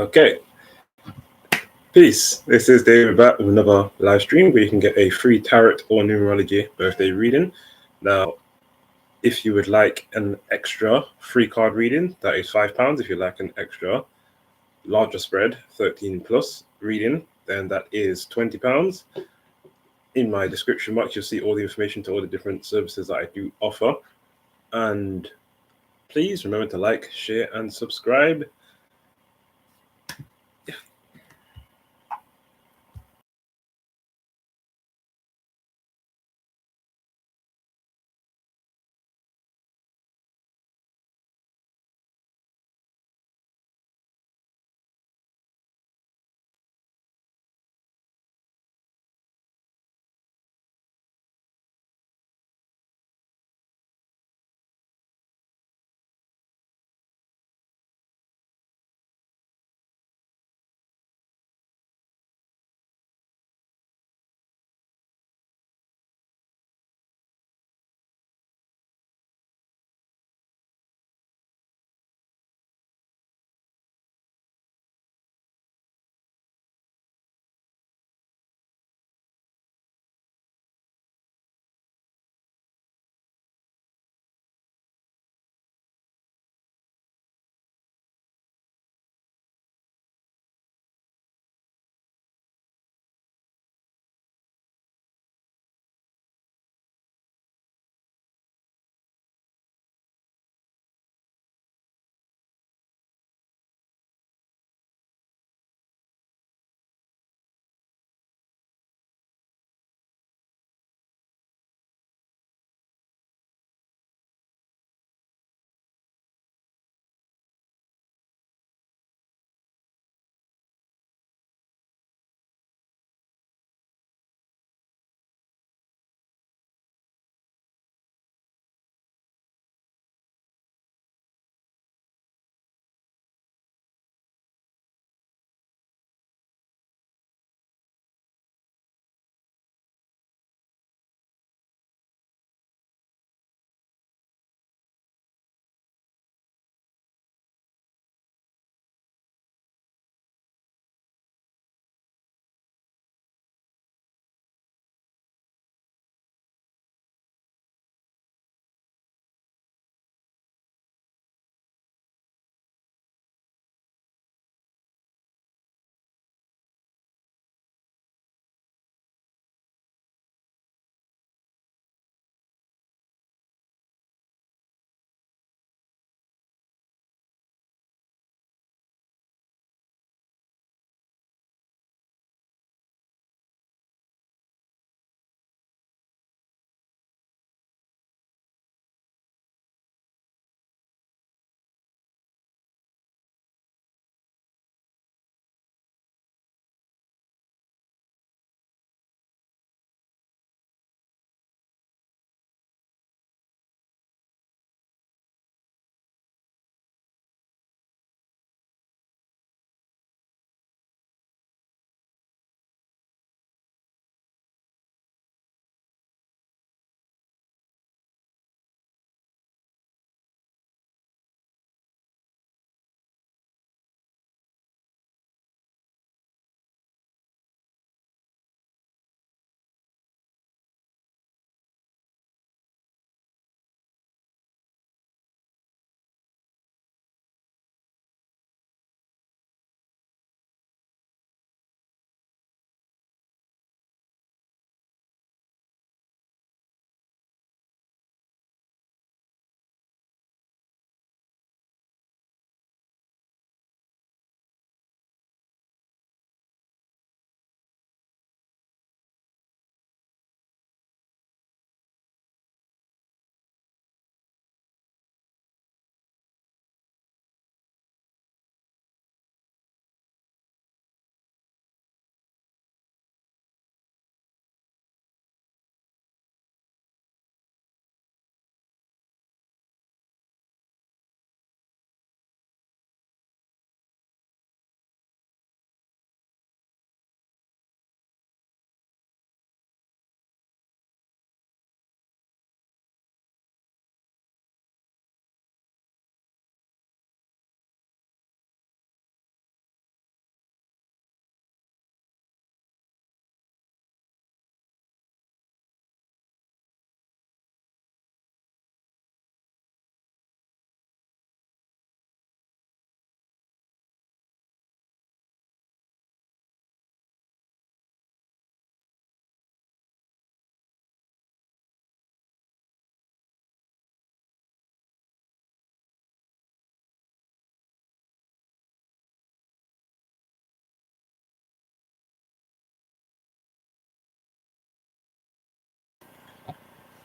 Okay. Peace. This is David back with another live stream where you can get a free tarot or numerology birthday reading. Now, if you would like an extra free card reading, that is £5. If you like an extra larger spread, 13 plus reading, then that is £20. In my description box, you'll see all the information to all the different services that I do offer. And please remember to like, share, and subscribe.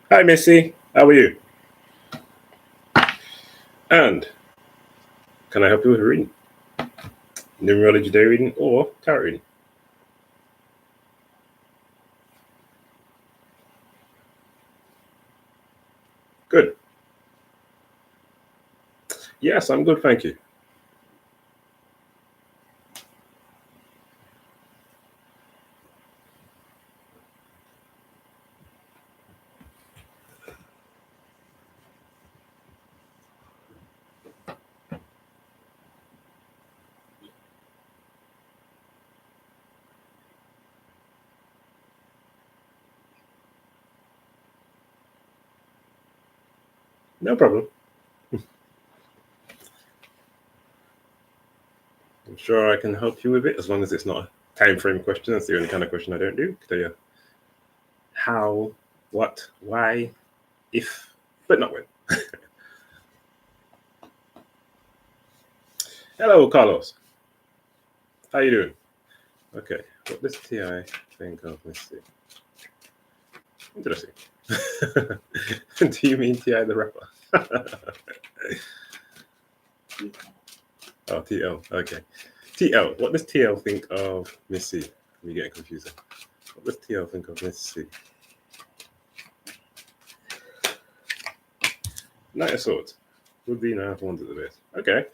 Hi, Missy. How are you? And can I help you with a reading? Numerology day reading or tarot reading? Good. Yes, I'm good, thank you. No problem. I'm sure I can help you with it as long as it's not a time frame question. That's the only kind of question I don't do. Tell you how, what, why, if, but not when. Hello, Carlos. How you doing? Okay. What does TI think of? Let's see. Interesting. Do you mean TI the rapper? Oh, TL. Okay. TL. What does TL think of Missy? I'm getting confused. What does TL think of Missy? Knight of Swords. Would be Nine of Wands at the base. Okay.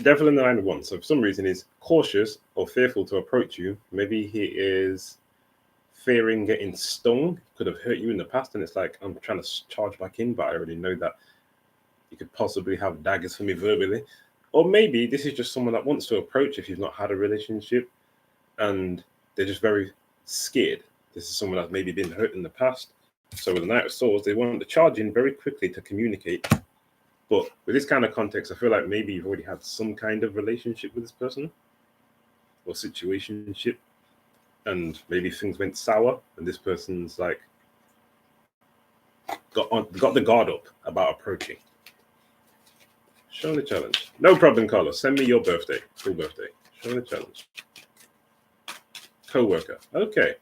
Devil in the Nine of Wands. So for some reason he's cautious or fearful to approach you. Maybe he is fearing getting stung. Could have hurt you in the past, and it's like I'm trying to charge back in, but I already know that you could possibly have daggers for me verbally. Or maybe this is just someone that wants to approach if you've not had a relationship and they're just very scared. This is someone that's maybe been hurt in the past. So with the Knight of Swords, they want to charge in very quickly to communicate. But with this kind of context, I feel like maybe you've already had some kind of relationship with this person or situationship, and maybe things went sour, and this person's like got the guard up about approaching. Show the challenge. No problem, Carlos. Send me your birthday, full birthday. Show the challenge. Co-worker. Okay.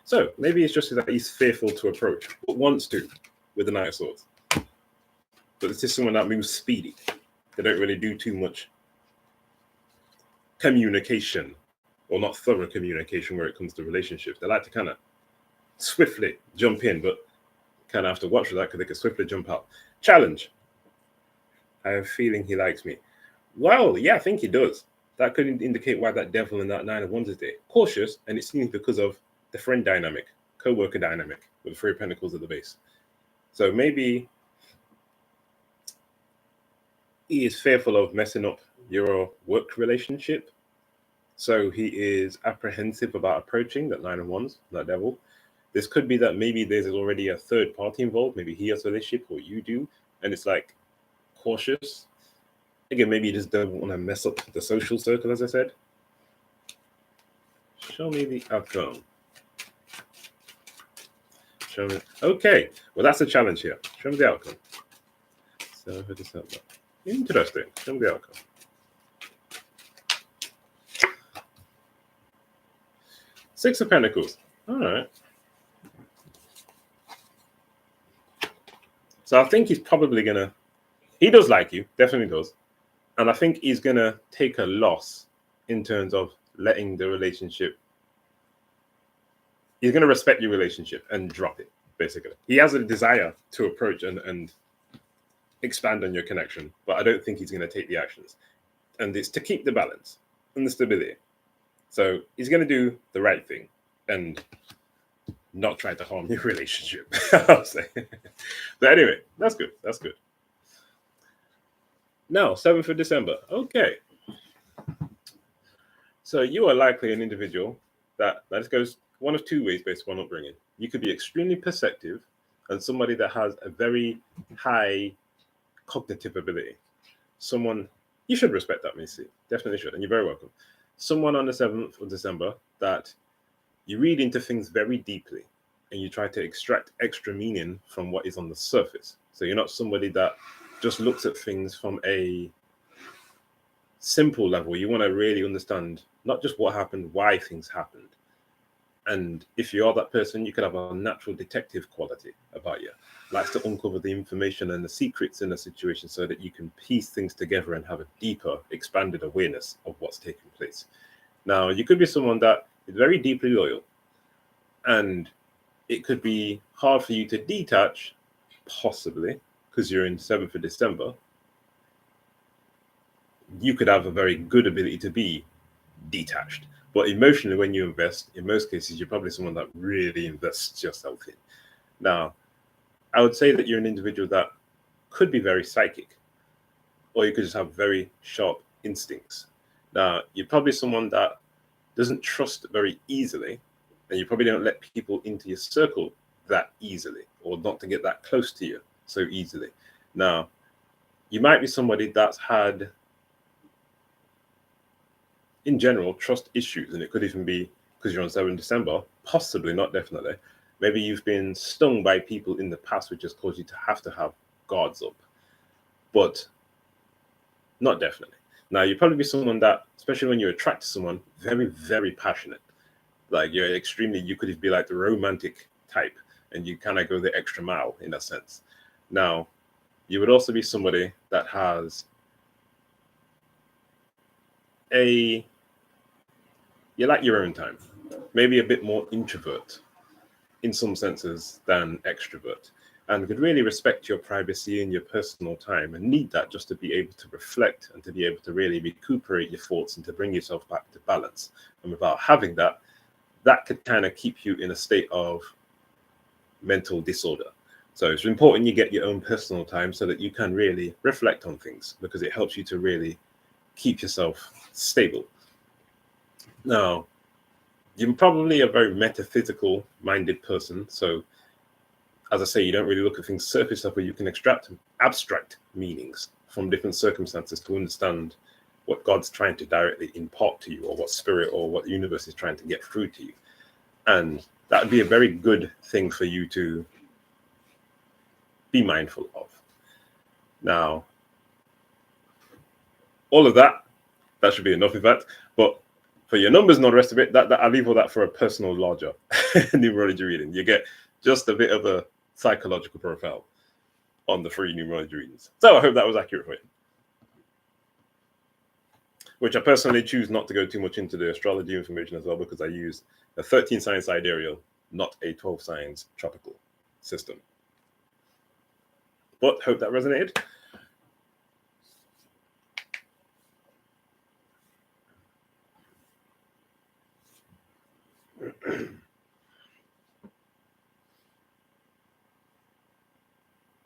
So maybe it's just that he's fearful to approach, but wants to with the Knight of Swords. But this is someone that moves speedy. They don't really do too much communication, or not thorough communication where it comes to relationships. They like to kind of swiftly jump in, but kind of have to watch for that because they can swiftly jump out. Challenge. I have a feeling he likes me. Well, yeah, I think he does. That could indicate why that devil in that Nine of Wands is there. Cautious, and it seems because of the friend dynamic, co-worker dynamic with the Three of Pentacles at the base. So maybe he is fearful of messing up your work relationship. So he is apprehensive about approaching that Nine of Wands, that devil. This could be that maybe there's already a third party involved. Maybe he has a relationship or you do. And it's like cautious. Again, maybe you just don't want to mess up the social circle, as I said. Show me the outcome. Show me. Okay. Well, that's a challenge here. Show me the outcome. So, who does that look? Interesting. Show me the outcome. Six of Pentacles. All right. So I think he's probably gonna. He does like you, definitely does, and I think he's gonna take a loss in terms of letting the relationship. He's gonna respect your relationship and drop it. Basically, he has a desire to approach and expand on your connection, but I don't think he's gonna take the actions. And it's to keep the balance and the stability. So he's gonna do the right thing and not try to harm your relationship. I'll say. But anyway, that's good. That's good. Now, 7th of December. Okay. So you are likely an individual that goes one of two ways based on upbringing. You could be extremely perceptive and somebody that has a very high cognitive ability. Someone, you should respect that, Missy. Definitely should. And you're very welcome. Someone on the 7th of December that you read into things very deeply and you try to extract extra meaning from what is on the surface. So you're not somebody that just looks at things from a simple level. You want to really understand not just what happened, why things happened. And if you are that person, you could have a natural detective quality about you. Likes to uncover the information and the secrets in a situation so that you can piece things together and have a deeper, expanded awareness of what's taking place. Now, you could be someone that is very deeply loyal, and it could be hard for you to detach, possibly, because you're in 7th of December. You could have a very good ability to be detached. But emotionally, when you invest, in most cases, you're probably someone that really invests yourself in. Now, I would say that you're an individual that could be very psychic, or you could just have very sharp instincts. Now, you're probably someone that doesn't trust very easily, and you probably don't let people into your circle that easily, or not to get that close to you so easily. Now, you might be somebody that's had, in general, trust issues, and it could even be because you're on 7th December, possibly, not definitely. Maybe you've been stung by people in the past, which has caused you to have guards up, but not definitely. Now, you'd probably be someone that, especially when you attract to someone, very, very passionate. Like you're extremely, you could be like the romantic type, and you kind of go the extra mile in a sense. Now, you would also be somebody that has you like your own time, maybe a bit more introvert in some senses than extrovert, and could really respect your privacy and your personal time and need that just to be able to reflect and to be able to really recuperate your thoughts and to bring yourself back to balance. And without having that, that could kind of keep you in a state of mental disorder. So it's important you get your own personal time so that you can really reflect on things, because it helps you to really keep yourself stable. Now, you're probably a very metaphysical minded person. So, as I say, you don't really look at things surface level. You can extract abstract meanings from different circumstances to understand what God's trying to directly impart to you, or what spirit or what the universe is trying to get through to you. And that would be a very good thing for you to be mindful of. Now, all of that should be enough of that. But for your numbers and all the rest of it, that I leave all that for a personal, larger numerology reading. You get just a bit of a psychological profile on the free numerology readings. So I hope that was accurate for you. Which I personally choose not to go too much into the astrology information as well, because I use a 13 sign sidereal, not a 12 signs tropical system. But hope that resonated.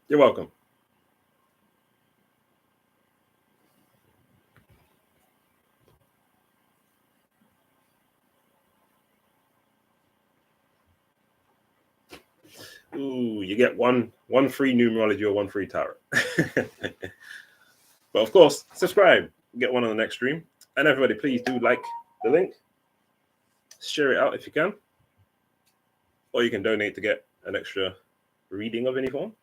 You're welcome. Ooh, you get one free numerology or one free tarot. But of course, subscribe, get one on the next stream. And everybody, please do like the link. Share it out if you can. Or you can donate to get an extra reading of any form.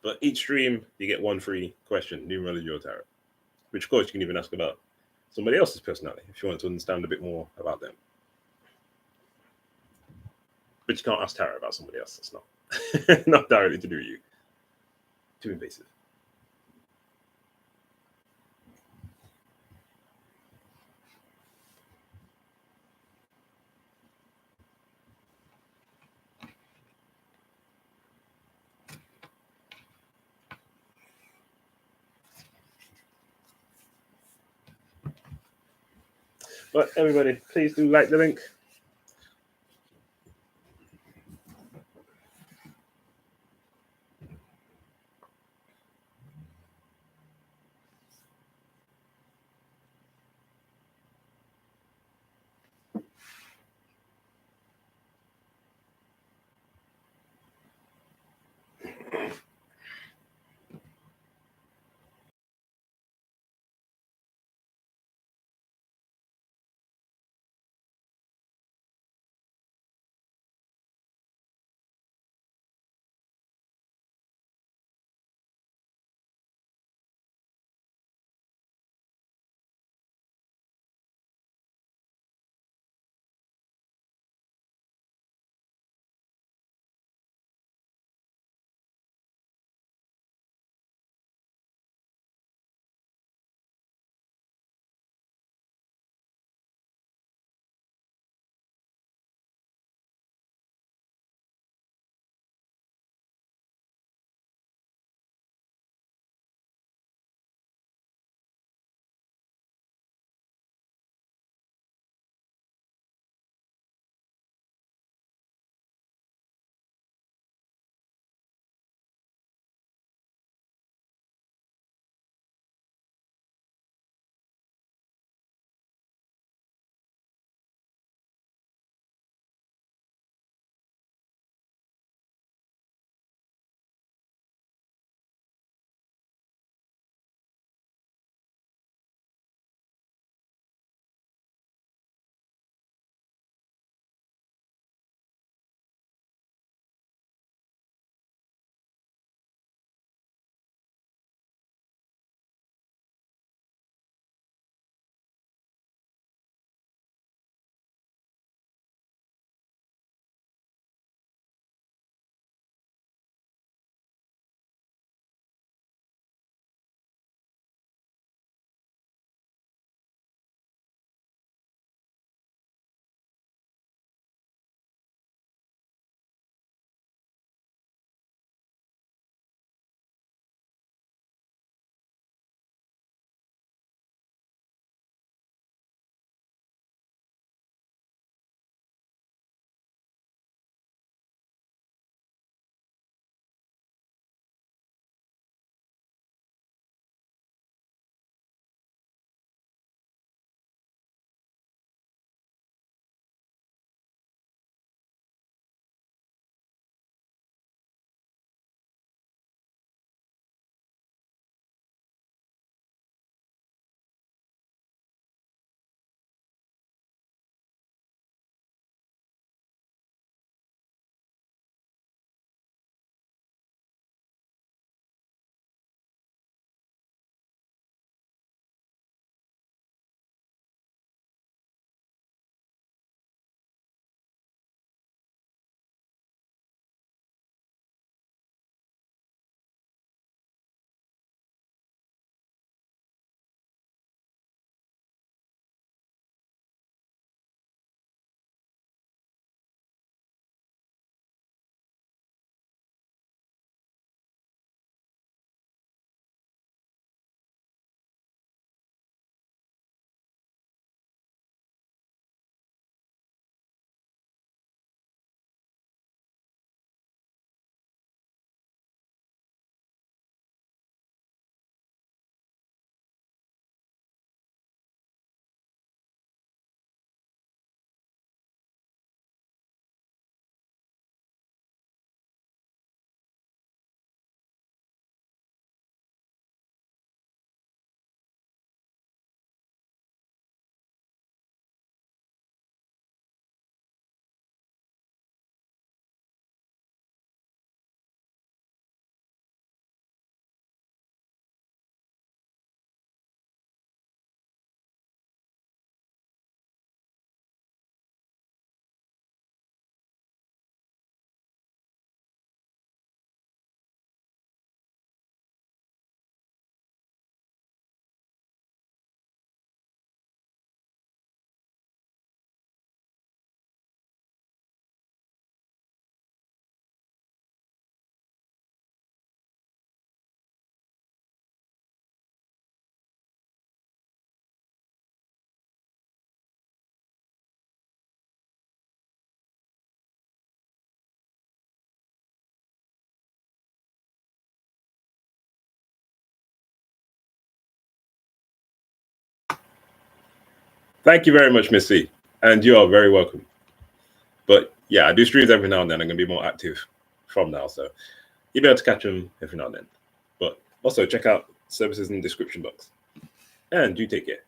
But each stream, you get one free question, numerology or tarot. Which, of course, you can even ask about somebody else's personality if you want to understand a bit more about them. But you can't ask tarot about somebody else. It's not directly to do with you. Too invasive. But everybody, please do like the link. Thank you very much, Miss C. And you are very welcome. But yeah, I do streams every now and then. I'm going to be more active from now. So you'll be able to catch them every now and then. But also check out services in the description box. And you take care.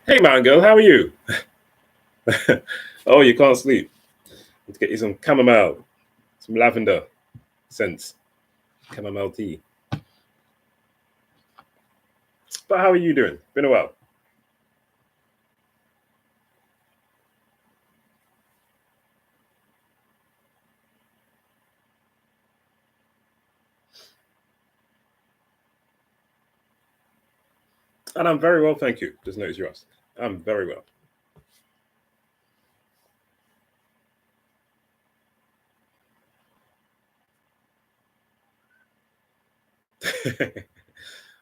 Hey, man, girl, how are you? Oh, you can't sleep. Let's get you some chamomile, some lavender scents, chamomile tea. But how are you doing? Been a while. And I'm very well, thank you. Just noticed you asked. I'm very well.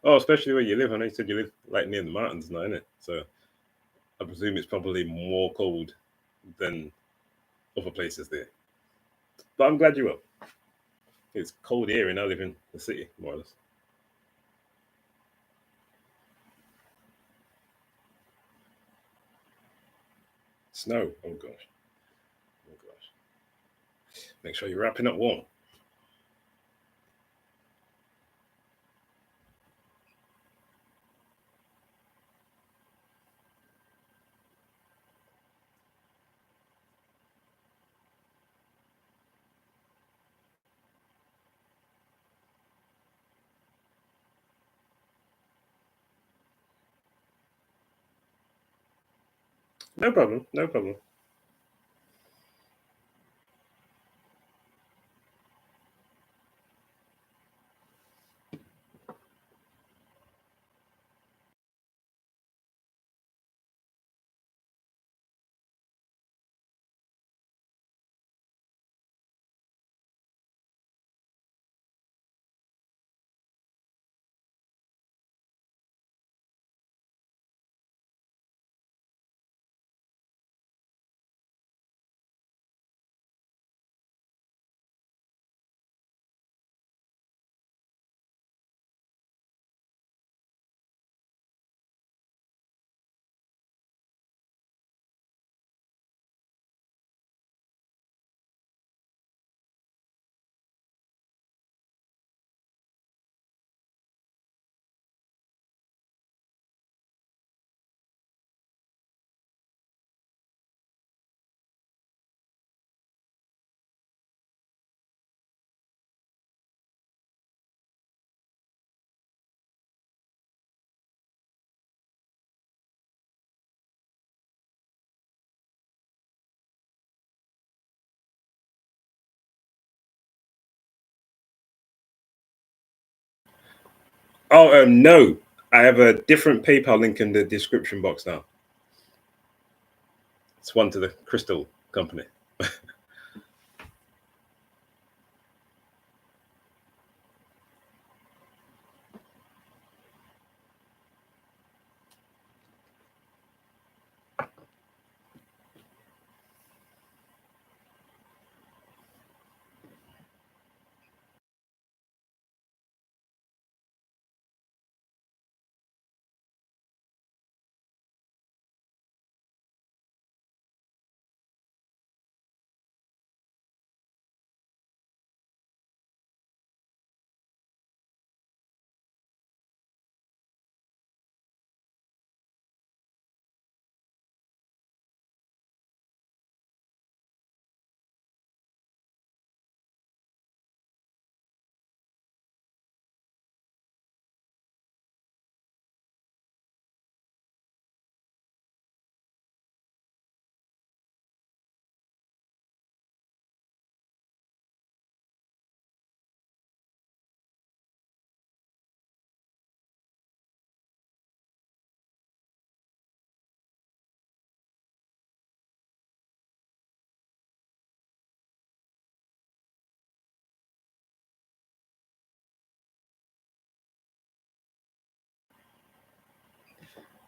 Oh, especially where you live. I know you said you live like near the mountains now, innit? So I presume it's probably more cold than other places there. But I'm glad you will. It's cold here and I live in the city, more or less. Snow. Oh gosh. Oh gosh. Make sure you're wrapping up warm. No problem. No problem. Oh, no. I have a different PayPal link in the description box now. It's one to the Crystal Company.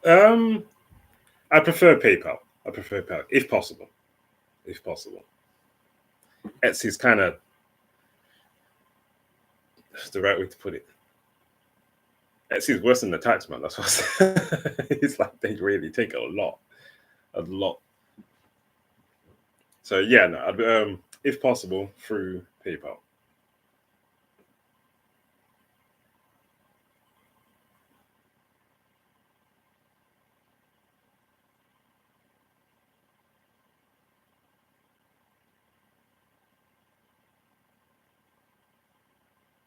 Um, I prefer PayPal. I prefer PayPal if possible. If possible, Etsy's kind of the right way to put it. Etsy's worse than the tax man. That's what it's like. They really take a lot. So yeah, no, if possible through PayPal.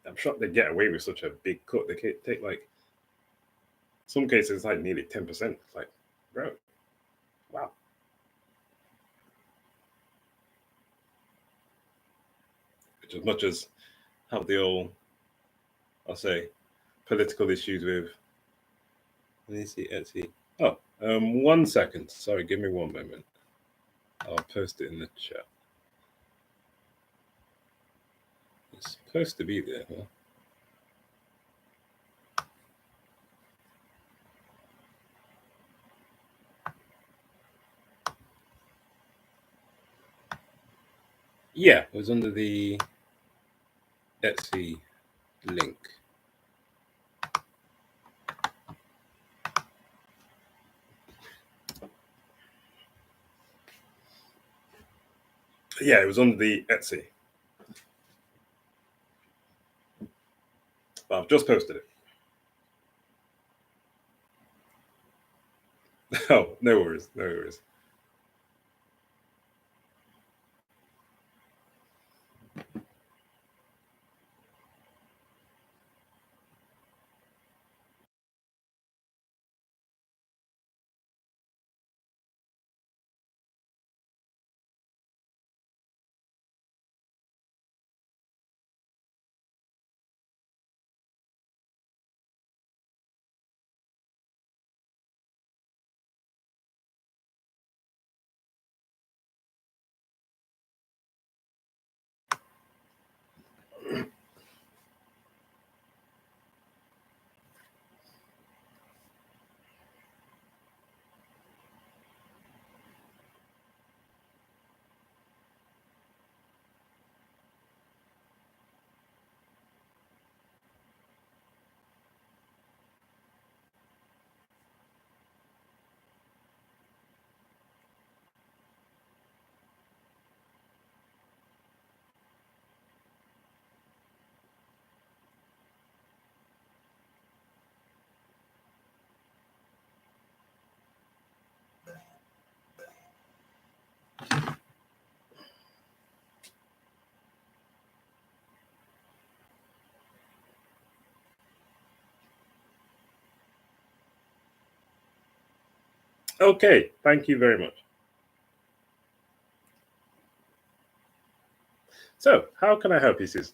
I'm shocked they get away with such a big cut. They can take like some cases like nearly 10%. It's like, bro, wow. Which as much as have the old, I'll say, political issues with. Let me see Etsy. Oh, 1 second. Sorry, give me one moment. I'll post it in the chat. It's supposed to be there, huh? Yeah, it was under the Etsy link. Yeah, it was under the Etsy. But I've just posted it. Oh, no worries, no worries. Okay, thank you very much. So, how can I help you, Sis?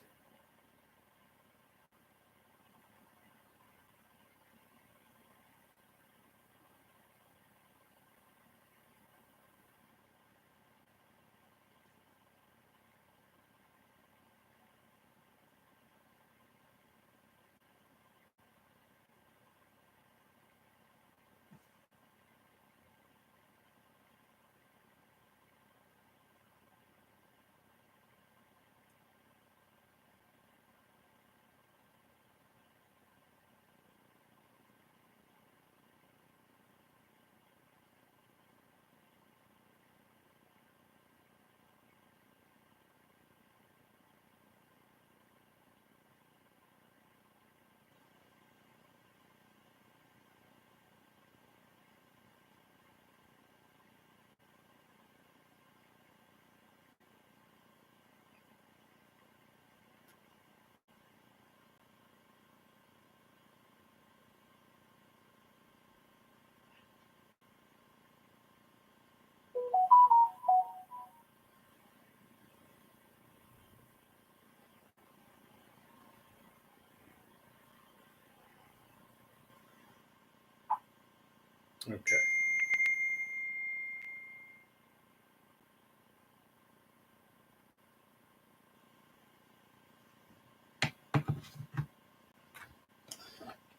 Okay.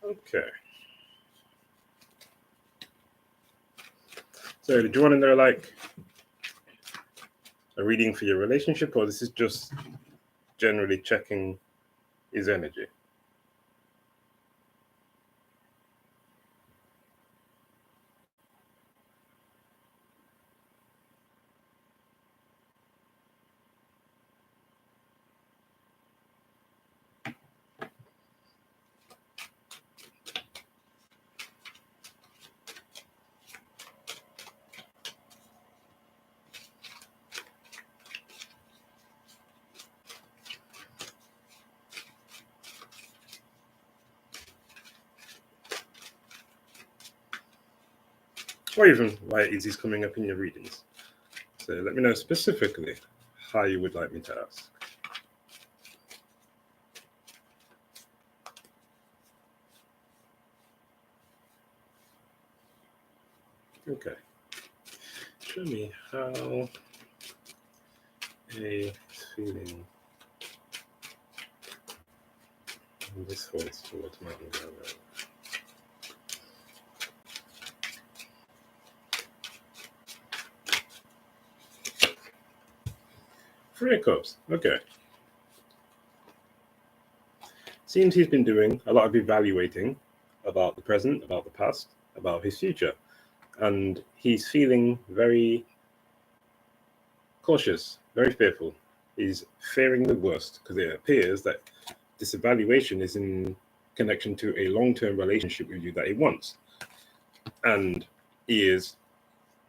Okay. So, did you want to know like a reading for your relationship, or this is just generally checking his energy? or even why it is he's coming up in your readings. So let me know specifically how you would like me to ask. Okay. Show me how a feeling this holds towards Mountain Railroad. Three of Cups. Okay. Seems he's been doing a lot of evaluating about the present, about the past, about his future. And he's feeling very cautious, very fearful. He's fearing the worst because it appears that this evaluation is in connection to a long-term relationship with you that he wants. And he is,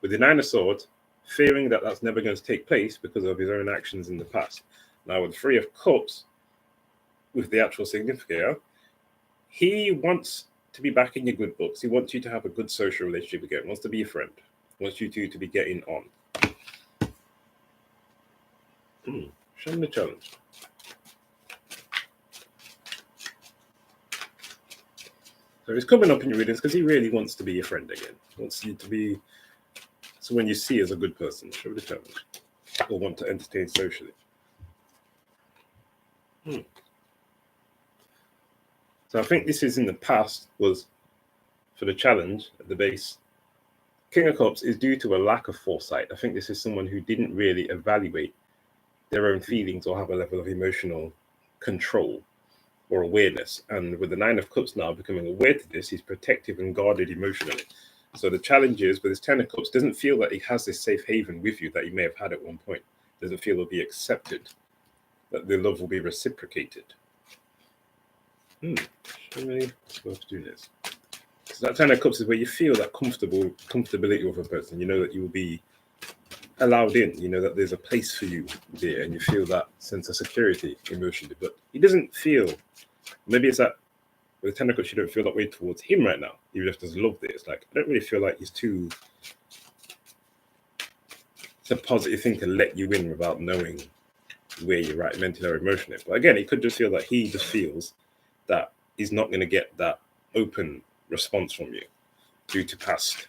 with the Nine of Swords, fearing that that's never going to take place because of his own actions in the past. Now, with Three of Cups, with the actual significator, he wants to be back in your good books. He wants you to have a good social relationship again. He wants to be a friend. He wants you two to be getting on. Show me the challenge. So he's coming up in your readings because he really wants to be your friend again. He wants you to be someone you see as a good person. Show me the challenge. Or want to entertain socially. So I think this is in the past was for the challenge at the base. King of Cups is due to a lack of foresight. I think this is someone who didn't really evaluate their own feelings or have a level of emotional control or awareness. And with the Nine of Cups now becoming aware to this, he's protective and guarded emotionally. So the challenge is with his Ten of Cups, doesn't feel that he has this safe haven with you that he may have had at one point. Doesn't feel he'll be accepted, that the love will be reciprocated. Show me what's worth doing this. So that Ten of Cups is where you feel that comfortability with a person. You know that you will be allowed in. You know that there's a place for you there, and you feel that sense of security emotionally. But he doesn't feel. Maybe it's that with the Ten of Cups, you don't feel that way towards him right now. Even if there's love there, it's like I don't really feel like he's too. It's a positive thing to let you in without knowing where you're right mentally or emotionally. But again, he could just feel that he just feels that he's not going to get that open response from you due to past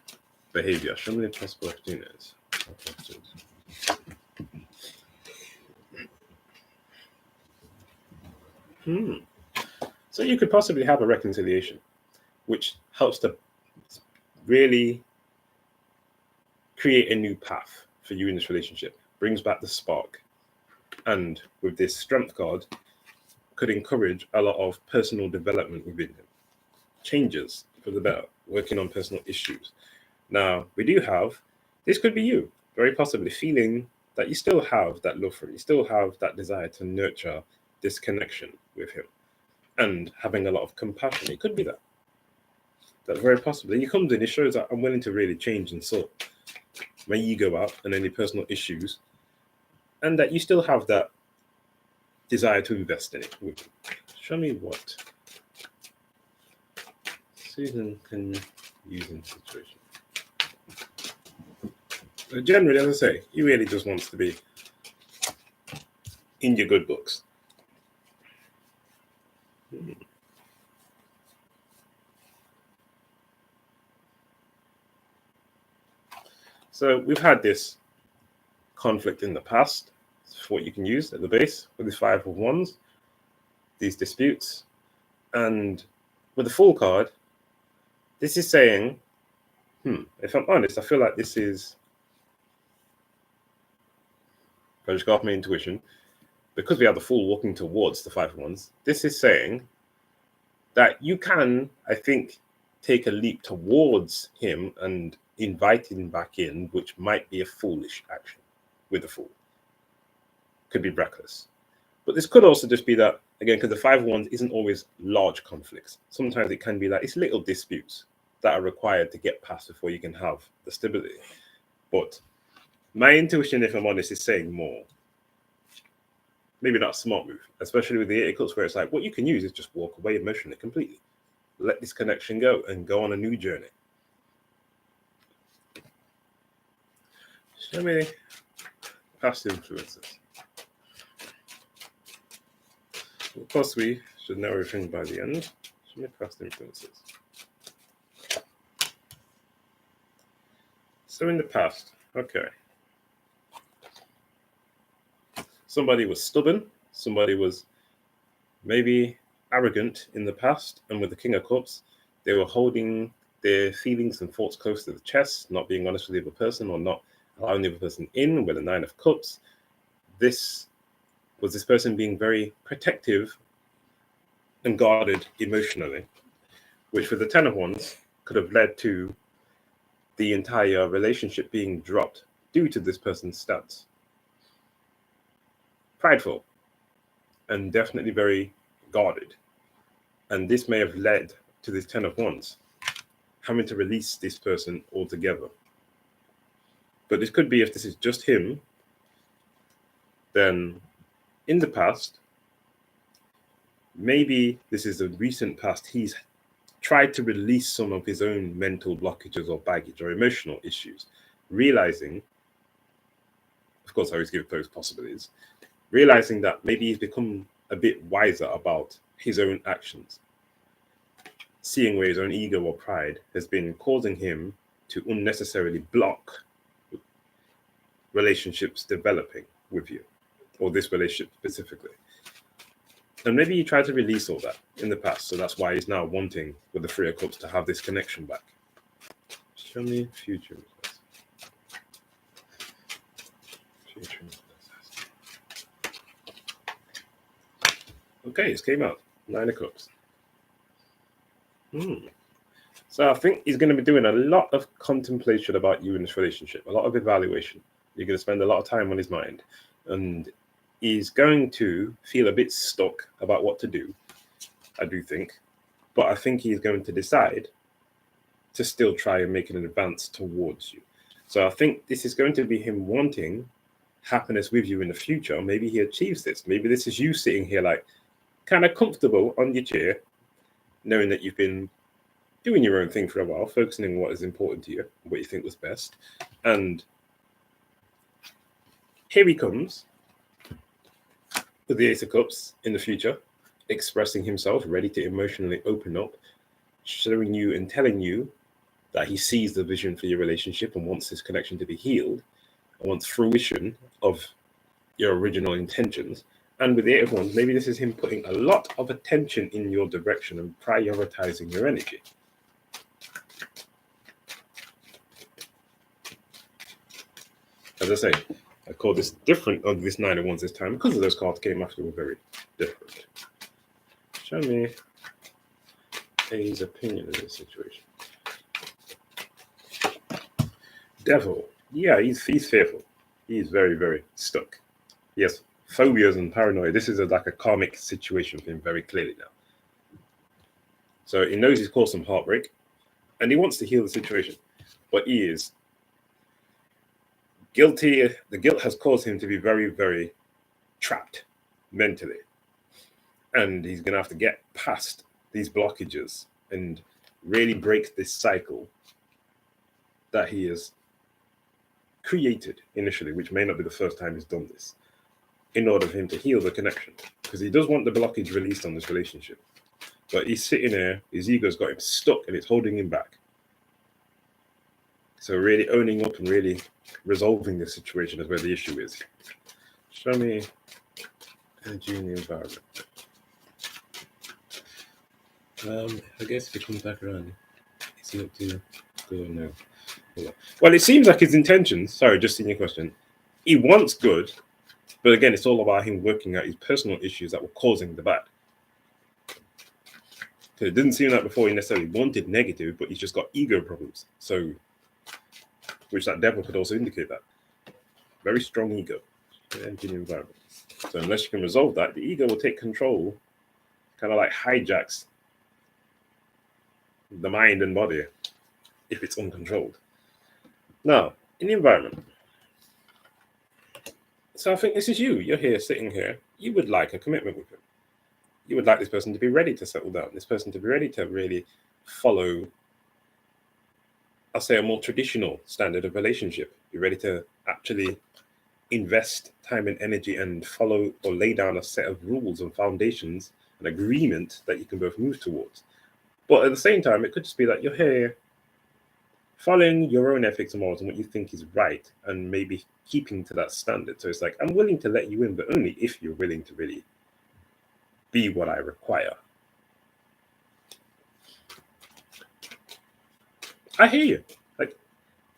behavior. Show me the possible opportunities. So you could possibly have a reconciliation, which helps to really create a new path for you in this relationship, brings back the spark. And with this Strength card, could encourage a lot of personal development within him. Changes for the better, working on personal issues. Now, we do have, this could be you, very possibly feeling that you still have that love for him, you still have that desire to nurture this connection with him, and having a lot of compassion. It could be that. That very possibly. He comes in, he shows that I'm willing to really change and sort my ego out and any personal issues, and that you still have that desire to invest in it. Show me what Susan can use in the situation. So generally, as I say, he really just wants to be in your good books. So we've had this conflict in the past. It's what you can use at the base with the Five of Wands, these disputes. And with the Fool card, this is saying, if I'm honest, I feel like this is, if I just go off my intuition, because we have the Fool walking towards the Five of Wands, this is saying that you can, I think, take a leap towards him and invite him back in, which might be a foolish action with the Fool. Could be reckless. But this could also just be that, again, because the Five of Wands isn't always large conflicts. Sometimes it can be like it's little disputes that are required to get past before you can have the stability. But my intuition, if I'm honest, is saying more. Maybe not a smart move, especially with the Eight of Cups, where it's like what you can use is just walk away emotionally completely. Let this connection go and go on a new journey. Show me past influences. Of course, we should know everything by the end. Show me past influences. So in the past, okay. Somebody was stubborn. Somebody was maybe arrogant in the past. And with the King of Cups, they were holding their feelings and thoughts close to the chest, not being honest with the other person or not allowing the other person in. With the Nine of Cups, this person being very protective and guarded emotionally, which with the Ten of Wands could have led to the entire relationship being dropped due to this person's stance. Prideful and definitely very guarded. And this may have led to this Ten of Wands having to release this person altogether. But this could be, if this is just him, then in the past, maybe this is a recent past, he's tried to release some of his own mental blockages or baggage or emotional issues, realizing, of course I always give those possibilities, realizing that maybe he's become a bit wiser about his own actions, seeing where his own ego or pride has been causing him to unnecessarily block relationships developing with you, or this relationship specifically. And maybe he tried to release all that in the past, so that's why he's now wanting, with the Three of Cups, to have this connection back. Show me future results. Future results. Okay, it came out. Nine of Cups. So I think he's going to be doing a lot of contemplation about you in this relationship, a lot of evaluation. You're going to spend a lot of time on his mind, and he's going to feel a bit stuck about what to do, I do think. But I think he's going to decide to still try and make an advance towards you. So I think this is going to be him wanting happiness with you in the future. Maybe he achieves this. Maybe this is you sitting here like kind of comfortable on your chair, knowing that you've been doing your own thing for a while, focusing on what is important to you, what you think was best. And here he comes with the Ace of Cups in the future, expressing himself, ready to emotionally open up, showing you and telling you that he sees the vision for your relationship and wants this connection to be healed, and wants fruition of your original intentions. And with the Eight of Wands, maybe this is him putting a lot of attention in your direction and prioritizing your energy. As I say, I call this different on this Nine of Wands this time because of those cards came after were very different. Show me his opinion of this situation. Devil. Yeah, he's fearful. He's very, very stuck. Yes, phobias and paranoia. This is like a karmic situation for him very clearly now. So he knows he's caused some heartbreak and he wants to heal the situation, but he is guilty. The guilt has caused him to be very, very trapped mentally. And he's going to have to get past these blockages and really break this cycle that he has created initially, which may not be the first time he's done this, in order for him to heal the connection. Because he does want the blockage released on this relationship. But he's sitting there, his ego's got him stuck and it's holding him back. So really owning up and really resolving this situation is where the issue is. Show me energy in the environment. I guess if it comes back around, it's up to go now. Well, it seems like his intentions, sorry, just seeing your question, he wants good, but again, it's all about him working out his personal issues that were causing the bad. So it didn't seem like before he necessarily wanted negative, but he's just got ego problems. So, which that devil could also indicate that. Very strong ego in the environment. So unless you can resolve that, the ego will take control, kind of like hijacks the mind and body if it's uncontrolled. Now, in the environment. So I think this is you. You're here, sitting here. You would like a commitment with him. You would like this person to be ready to settle down. This person to be ready to really follow, I'll say, a more traditional standard of relationship You're ready to actually invest time and energy and follow or lay down a set of rules and foundations and agreement that you can both move towards. But at the same time, it could just be that you're here following your own ethics and morals and what you think is right, and maybe keeping to that standard. So it's like, I'm willing to let you in, but only if you're willing to really be what I require. I hear you. Like,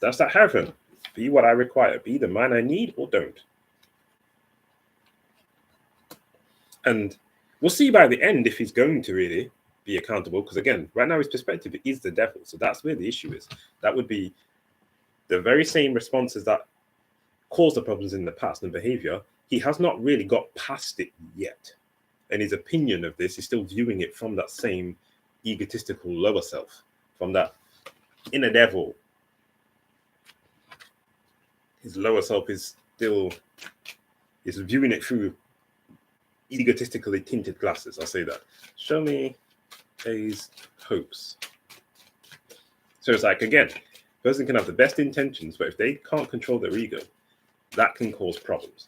that's that Hierophant. Be what I require. Be the man I need, or don't. And we'll see by the end if he's going to really be accountable. Because again, right now his perspective is the devil. So that's where the issue is. That would be the very same responses that caused the problems in the past and behavior. He has not really got past it yet. And his opinion of this is still viewing it from that same egotistical lower self, from that inner devil. His lower self is still viewing it through egotistically tinted glasses. I'll say that. Show me his hopes. So it's like, again, a person can have the best intentions, but if they can't control their ego, that can cause problems.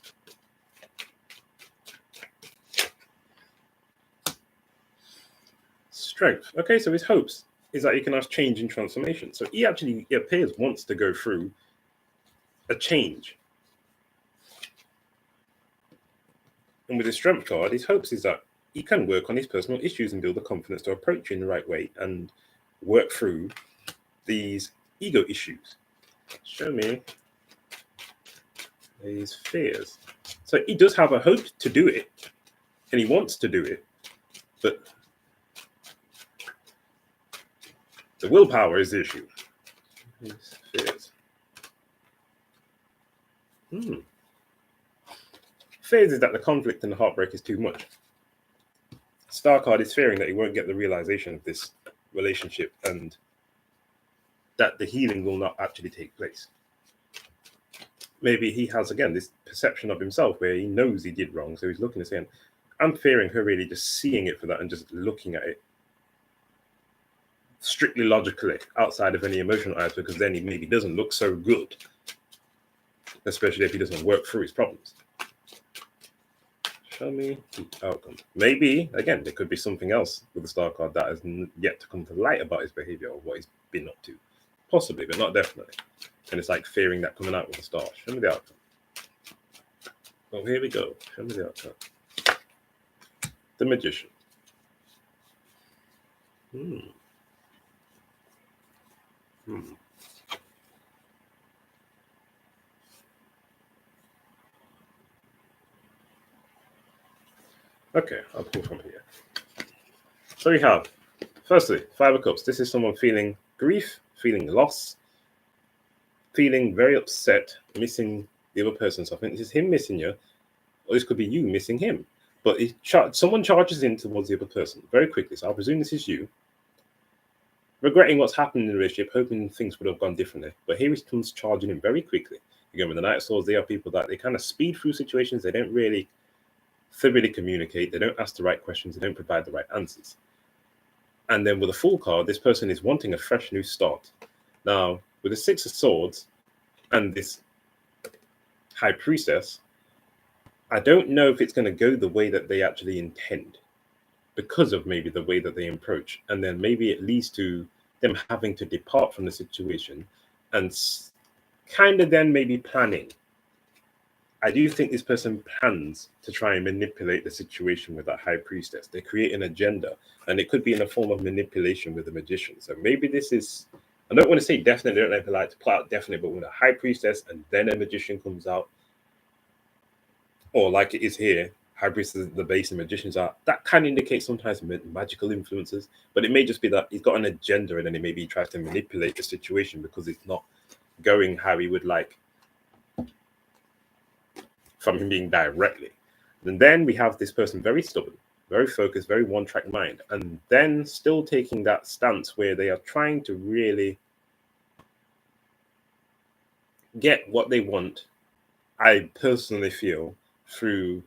Strength. Okay, so his hopes is that he can have change and transformation. So he actually, it appears, wants to go through a change. And with his strength card, his hopes is that he can work on his personal issues and build the confidence to approach you in the right way and work through these ego issues. Show me his fears. So he does have a hope to do it, and he wants to do it, but the willpower is the issue. His fears. Fears is that the conflict and the heartbreak is too much. Star card is fearing that he won't get the realization of this relationship and that the healing will not actually take place. Maybe he has, again, this perception of himself where he knows he did wrong, so he's looking and saying, I'm fearing her really just seeing it for that and just looking at it strictly logically outside of any emotional eyes, because then he maybe doesn't look so good, especially if he doesn't work through his problems. Show me the outcome. Maybe, again, there could be something else with the star card that has yet to come to light about his behavior or what he's been up to. Possibly, but not definitely. And it's like fearing that coming out with the star. Show me the outcome. Well, here we go. Show me the outcome. The Magician. Okay, I'll pull from here. So we have, firstly, Five of Cups. This is someone feeling grief, feeling loss, feeling very upset, missing the other person. So I think this is him missing you, or this could be you missing him. But someone charges in towards the other person very quickly. So I presume this is you, regretting what's happened in the relationship, hoping things would have gone differently. But here he comes charging in very quickly. Again, with the Knight of Swords, they are people that they kind of speed through situations. They don't really thoroughly communicate. They don't ask the right questions. They don't provide the right answers. And then with a Fool card, this person is wanting a fresh new start. Now, with the Six of Swords and this High Priestess, I don't know if it's going to go the way that they actually intend because of maybe the way that they approach. And then maybe it leads to them having to depart from the situation and kind of then maybe planning. I do think this person plans to try and manipulate the situation with that High Priestess. They create an agenda, and it could be in a form of manipulation with the Magician. So maybe this is, I don't want to say definitely, I don't ever like to put out definitely, but when a High Priestess and then a Magician comes out, or like it is here, High Priestess is the base and Magicians are, that kind of indicates sometimes magical influences, but it may just be that he's got an agenda and then maybe he tries to manipulate the situation because it's not going how he would like from him being directly. And then we have this person very stubborn, very focused, very one-track mind, and then still taking that stance where they are trying to really get what they want, I personally feel, through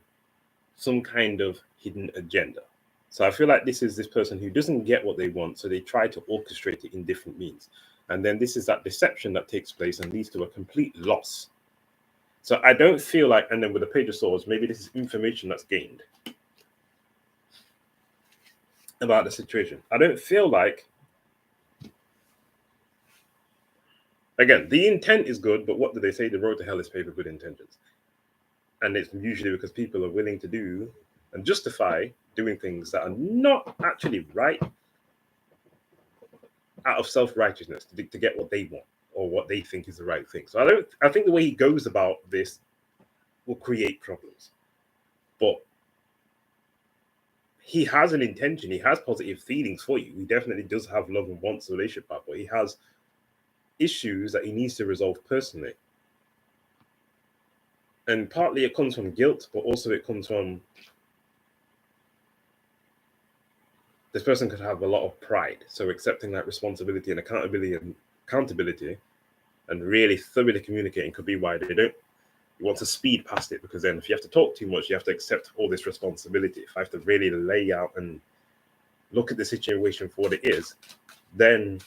some kind of hidden agenda. So I feel like this is this person who doesn't get what they want, so they try to orchestrate it in different means. And then this is that deception that takes place and leads to a complete loss. So I don't feel like, and then with the Page of Swords, maybe this is information that's gained about the situation. I don't feel like, again, the intent is good, but what do they say? The road to hell is paved with good intentions. And it's usually because people are willing to do and justify doing things that are not actually right out of self-righteousness to get what they want or what they think is the right thing. So I think the way he goes about this will create problems. But he has an intention, he has positive feelings for you. He definitely does have love and wants a relationship path, but he has issues that he needs to resolve personally. And partly it comes from guilt, but also it comes from this person could have a lot of pride. So accepting that responsibility and accountability and really thoroughly communicating could be why they don't. You want to speed past it, because then if you have to talk too much, you have to accept all this responsibility. If I have to really lay out and look at the situation for what it is, then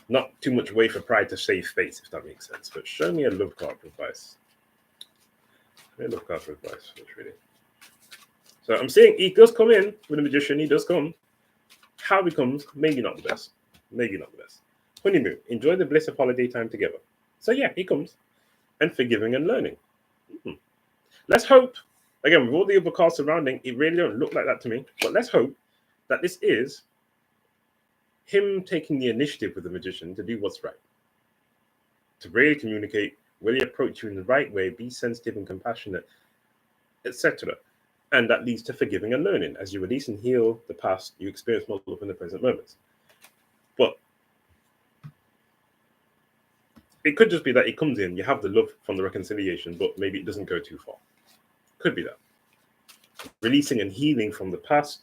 not too much way for pride to save face, if that makes sense. But show me a love card for advice. Show me a love card for advice, really. So I'm saying he does come in with a magician. He does come. How he comes, maybe not the best. Maybe not the best. Honeymoon. Enjoy the bliss of holiday time together. So yeah, he comes. And forgiving and learning. Let's hope, again, with all the other cards surrounding, it really don't look like that to me. But let's hope that this is him taking the initiative with the magician to do what's right. To really communicate, really approach you in the right way, be sensitive and compassionate, etc. And that leads to forgiving and learning. As you release and heal the past, you experience more love in the present moments. But it could just be that it comes in, you have the love from the reconciliation, but maybe it doesn't go too far. Could be that. Releasing and healing from the past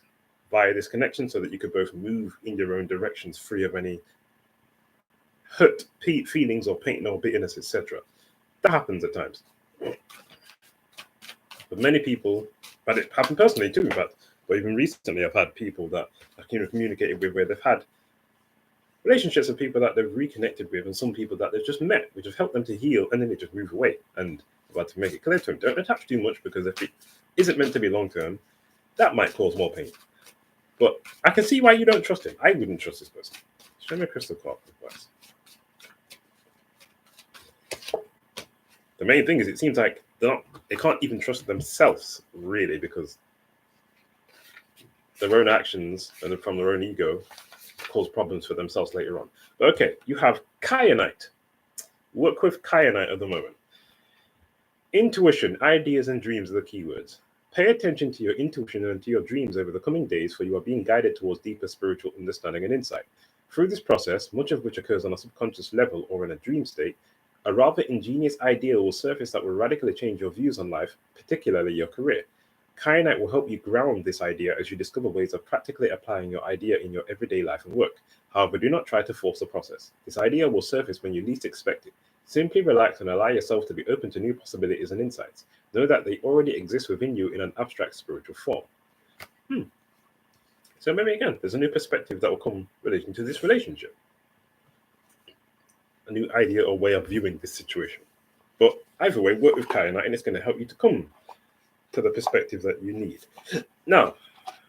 via this connection so that you could both move in your own directions, free of any hurt feelings or pain or bitterness, etc. That happens at times. But many people, but it happened personally too, but even recently I've had people that I've communicated with where they've had relationships with people that they've reconnected with and some people that they've just met, which have helped them to heal, and then they just move away. And I've had to make it clear to them, don't attach too much, because if it isn't meant to be long term, that might cause more pain. But I can see why you don't trust him. I wouldn't trust this person. Show me a crystal card advice. The main thing is it seems like they can't even trust themselves, really, because their own actions and from their own ego cause problems for themselves later on. But okay, you have Kyanite. Work with Kyanite at the moment. Intuition, ideas, and dreams are the keywords. Pay attention to your intuition and to your dreams over the coming days, for you are being guided towards deeper spiritual understanding and insight. Through this process, much of which occurs on a subconscious level or in a dream state, a rather ingenious idea will surface that will radically change your views on life, particularly your career. Kyanite will help you ground this idea as you discover ways of practically applying your idea in your everyday life and work. However, do not try to force the process. This idea will surface when you least expect it. Simply relax and allow yourself to be open to new possibilities and insights. Know that they already exist within you in an abstract spiritual form. So maybe again, there's a new perspective that will come relating to this relationship. A new idea or way of viewing this situation. But either way, work with Kyanite and it's going to help you to come to the perspective that you need. Now,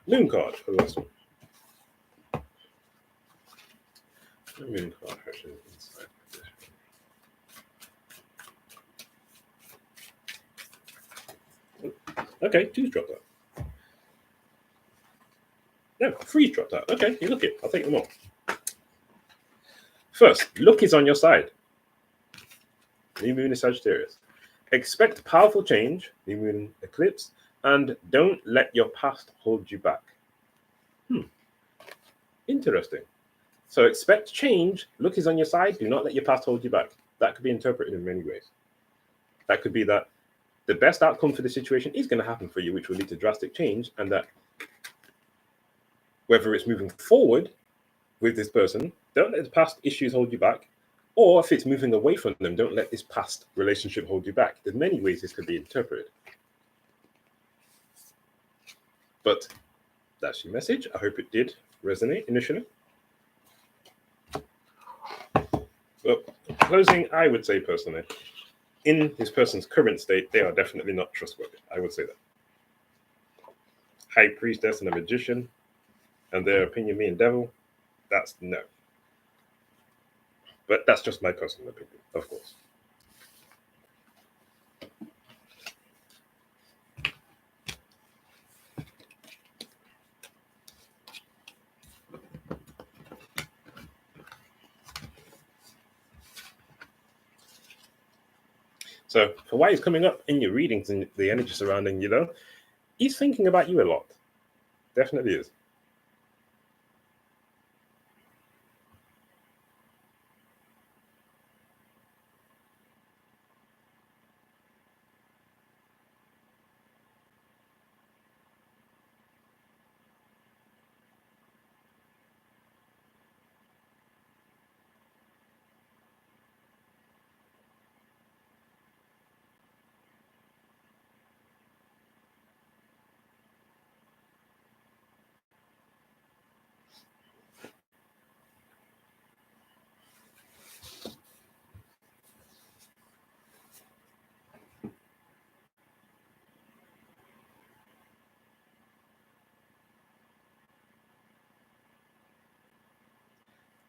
Moon card for the last one. Moon card actually inside. Okay, two's dropped out. No, three's dropped out. Okay, you look it. I'll take them all. First, luck is on your side. New moon is Sagittarius. Expect powerful change, new moon eclipse, and don't let your past hold you back. Interesting. So expect change, luck is on your side, do not let your past hold you back. That could be interpreted in many ways. That could be that the best outcome for the situation is going to happen for you, which will lead to drastic change, and that whether it's moving forward with this person, don't let the past issues hold you back, or if it's moving away from them, don't let this past relationship hold you back. There's many ways this could be interpreted. But that's your message. I hope it did resonate initially. closing, I would say personally, in this person's current state, they are definitely not trustworthy. I would say that. High priestess and a magician, and their opinion being devil, that's no. But that's just my personal opinion, of course. So for why he's coming up in your readings and the energy surrounding you, though, he's thinking about you a lot. Definitely is.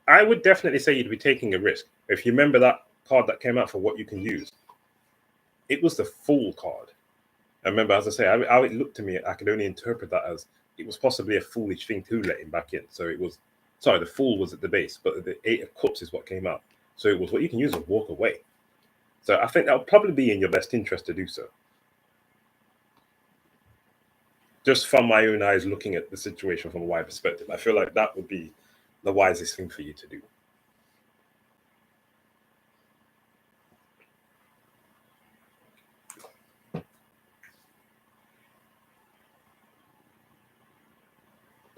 I would definitely say you'd be taking a risk. If you remember that card that came out for what you can use, it was the Fool card. I remember, as I say, how it looked to me, I could only interpret that as it was possibly a foolish thing to let him back in. So it was, sorry, the Fool was at the base, but the Eight of Cups is what came out. So it was what you can use and walk away. So I think that would probably be in your best interest to do so. Just from my own eyes, looking at the situation from a wide perspective, I feel like that would be the wisest thing for you to do.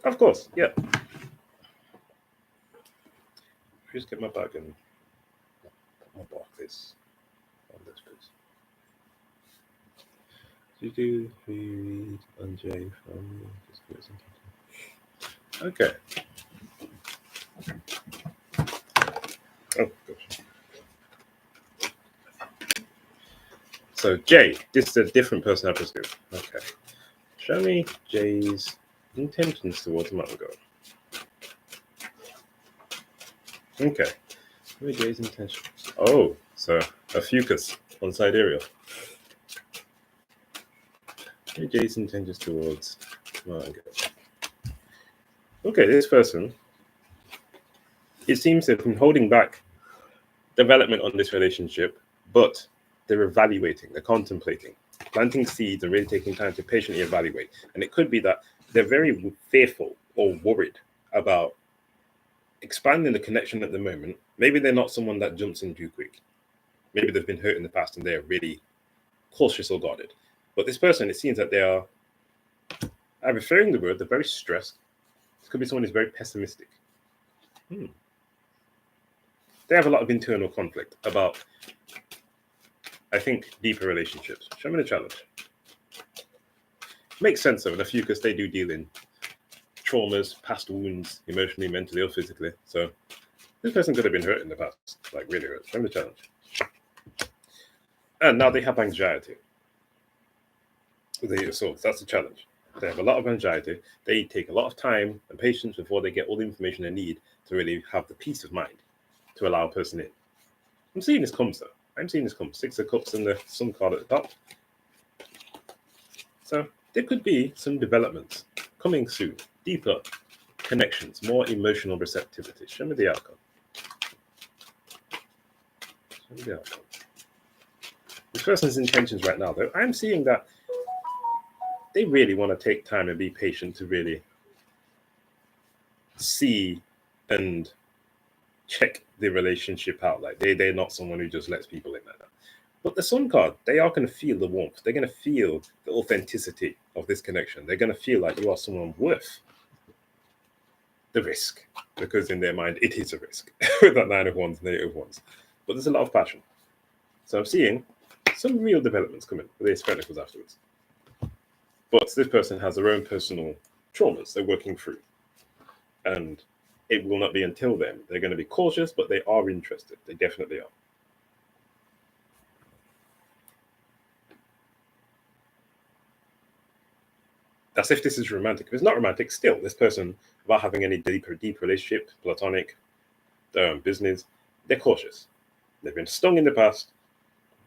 Of course, yeah. Just get my bag and put my box on this piece. You do read on J from okay. Oh gosh. So Jay, this is a different person, I presume. Okay. Show me Jay's intentions towards Mango. Okay. Show me Jay's intentions. Oh, so Ophiuchus on Sidereal. Show me Jay's intentions towards Mango. Okay, this person, it seems they've been holding back development on this relationship, but they're evaluating, they're contemplating, planting seeds and really taking time to patiently evaluate. And it could be that they're very fearful or worried about expanding the connection at the moment. Maybe they're not someone that jumps in too quick. Maybe they've been hurt in the past and they're really cautious or guarded. But this person, it seems that they are, I'm referring the word, they're very stressed. This could be someone who's very pessimistic. They have a lot of internal conflict about, I think, deeper relationships. Show me the challenge. Makes sense though, in Ophiuchus, they do deal in traumas, past wounds, emotionally, mentally, or physically. So this person could have been hurt in the past, like really hurt. Show me the challenge. And now they have anxiety. So that's the challenge. They have a lot of anxiety. They take a lot of time and patience before they get all the information they need to really have the peace of mind to allow a person in. I'm seeing this come, sir. I'm seeing this come. Six of Cups and the Sun card at the top. So there could be some developments coming soon. Deeper connections, more emotional receptivity. Show me the outcome. Show me the outcome. This person's intentions right now, though, I'm seeing that they really want to take time and be patient to really see and check the relationship out. Like they're not someone who just lets people in like that. But the Sun card, they are going to feel the warmth. They're going to feel the authenticity of this connection. They're going to feel like you are someone worth the risk, because in their mind, it is a risk with that 9 of Wands and 8 of Wands. But there's a lot of passion. So I'm seeing some real developments coming with the Ace of Pentacles afterwards. But this person has their own personal traumas they're working through. And it will not be until then. They're going to be cautious, but they are interested. They definitely are. That's if this is romantic. If it's not romantic, still, this person, without having any deep relationship, platonic, business, they're cautious. They've been stung in the past.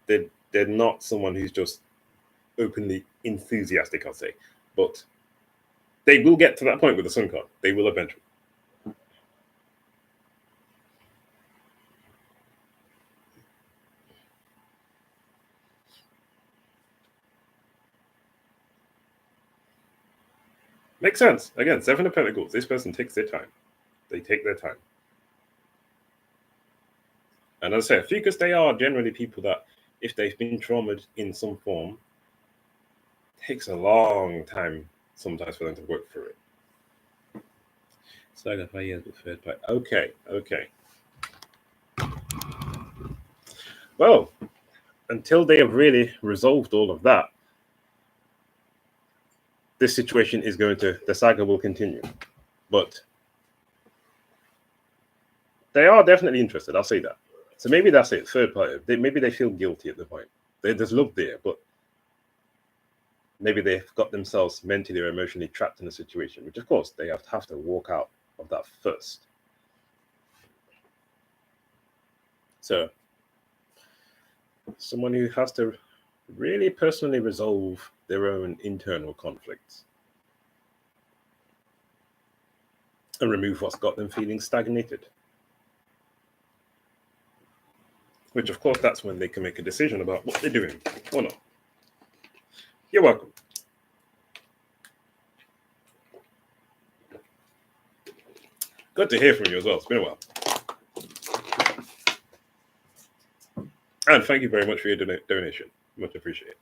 They're not someone who's just openly enthusiastic, I'll say. But they will get to that point with the Sun card. They will eventually. Makes sense. Again, Seven of Pentacles. This person takes their time. They take their time. And as I say, Ophiuchus, they are generally people that, if they've been traumatized in some form, it takes a long time sometimes for them to work through it. So I got 5 years with third party. Okay. Well, until they have really resolved all of that, this situation is the saga will continue. But they are definitely interested, I'll say that. So maybe that's it, third party. Maybe they feel guilty at the point. There's love there, but maybe they've got themselves mentally or emotionally trapped in a situation, which of course they have to walk out of that first. So someone who has to really personally resolve their own internal conflicts and remove what's got them feeling stagnated. Which, of course, that's when they can make a decision about what they're doing or not. You're welcome. Good to hear from you as well. It's been a while. And thank you very much for your donation. Much appreciated.